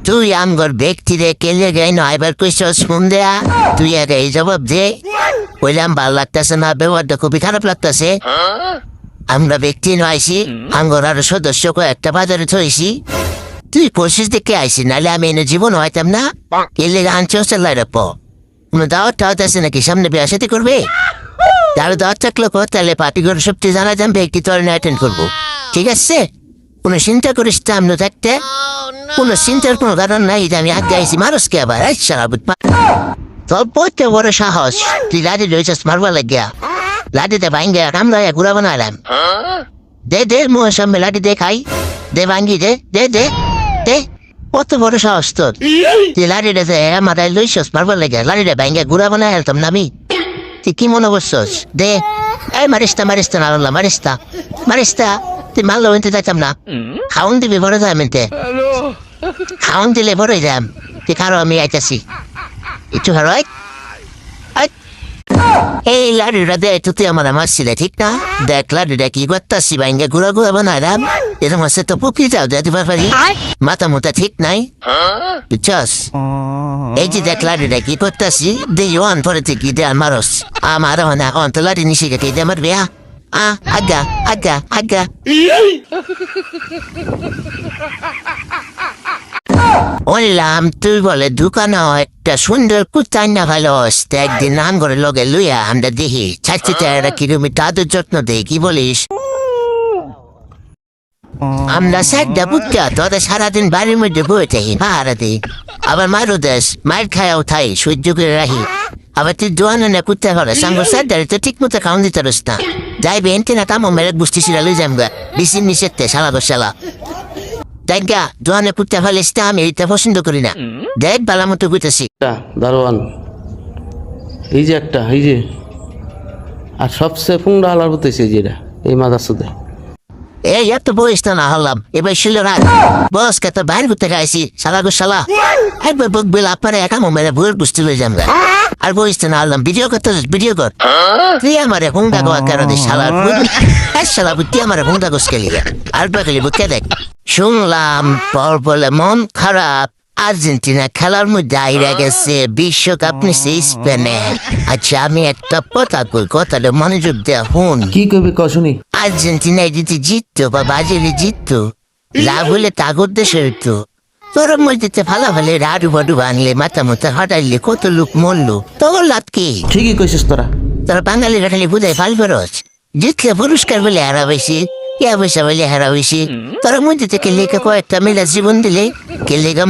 তুই আমগর ব্যক্তিরে কেলে গে না এবার কইছস ফোন দেয়া তুই আগে এই জবাব দে বললাম ভালো লাগতেছে না ব্যবহারটা খুবই খারাপ লাগতেছে আমরা ব্যক্তি নয়ছি আমগর আরো সদস্য একটা বাজারে থইছি তুই কোশিস দেখে আইসি নাহলে আমি এনে জীবন হইতাম না কেলে আনছো চাল্লাই রাখবো কোনো দাওয়াত টাওয়াত আছে নাকি সামনে বিয়ে সাথে করবে তার দাওয়াত থাকলো তাহলে পার্টি করে সবটি জানা যান ব্যক্তি তোর অ্যাটেন্ড করবো ঠিক আছে কোনো চিন্তা করিস তো আমরা থাকতে কোনো চিন্তার কোনো কারণ নাই যে আমি আগে আইসি মানুষকে আবার তোর পড়তে বড় সাহস তুই লাঠি রয়েছিস মারবার লাগিয়া লাঠিতে ভাঙ্গে আমরা ঘুরা বানালাম দে মোর সামনে লাঠি দে খাই দে ভাঙ্গি দে দে দে দে কত বড় সাহস তোর তুই লাঠিটা মাথায় লইছস মারবার লাগিয়া লাঠিটা ভাঙ্গে ঘুরা বানাই হেলতাম না আমি তুই কি মনে করছস দে এই মারিস্তা না মারিস্তা তুই মারলো এনতে যাইতাম না খাউন দিবি বড় যাই মেনতে খাউন দিলে বড়ই যাম তুই খারো আমি আইতাছি একটু খারো এই লাড়িটা দে তুই আমার মারছিলে ঠিক না দেখ লাড়িটা কি করতাছি বাইঙ্গে ঘুরা বানাইলাম এরকম হচ্ছে তো পুকুরি যাও দিতে পারি মাথা মুথা ঠিক নাই বুঝছস এই যে দেখ লাড়িটা কি করতাছি দে অন পরে থেকে দে মারস আমার অন তো লাড়ি নিশে কেটে দে আমার বেয়া আগা বললাম তুই বলে দোকানে একটা সুন্দর কুত্তাই না ভালো একদিন নাম করে লগে লুইয়া আমরা দেখি 4 কিলোমিটার আদর যত্ন দেই কি বলিস আমরা 4টা পুত্রা তোদের সারাদিন বাড়ির মধ্যে বয়ে থাকি পাহারা দিই আবার মারও দেশ মায়ের খায়াও থাই সহ্য করে রাখি আবার তুই দোয়ানো না কুত্তা করে সাঙ্গ 4টারে তো ঠিক মতো খাওয়ান দিতে পারিস না যাইবে এনতে না তামো মেরে বুঝতেছিল লই যামগা বিসির নিষেধতে শালা দেখা দোয়ানে কুত্তা ফেলিস আমি এটা পছন্দ করি না দেখ বালা মতো বুঝতেছি দারোয়ান এই যে একটা এই যে আর সবচেয়ে পুংরা হালার হতেছে যেটা এই মাদাসুদে এই এত বয়স না হলাম এবার ছিল রাত বস কে তো বাইরে ঘুরতে গাইছি শালা একবার বুক বিল আপনারা একা মেরে ভুল বুঝতে লই যাম আর বয়স না হলাম ভিডিও কর তুই আমার হুঙ্গা গোয়া কারণে শালা বুদ্ধি আমার হুঙ্গা গোস খেলি আর বাকলি বুকে দেখ শুনলাম পর বলে মন খারাপ আর্জেন্টিনা খেলার মধ্যে আইরা গেছে বিশ্বকাপ নিছে স্পেনে আচ্ছা আমি একটা কথা কই কথাটা মনোযোগ দেয়া হুন কি কবি শুনি আর্জেন্টিনায় যদি জিততো বা ব্রাজিলে জিততো লাভ হলে তাগর দেশে হইতো তোর মধ্যে ভালো হলে রাডু বাডু বানলে মাথা মুথা হটাইলে কত লোক মরলো তোর লাভ কি ঠিকই কইছিস তোরা বাঙালি রাখালি বুঝাই ফাল ফেরস জিতলে পুরস্কার বলে হারাবেছি ইয়া পয়সা বলে হারাবেছি তোর মধ্যে থেকে লেখা কয়েকটা মেলা জীবন দিলে কে লেখা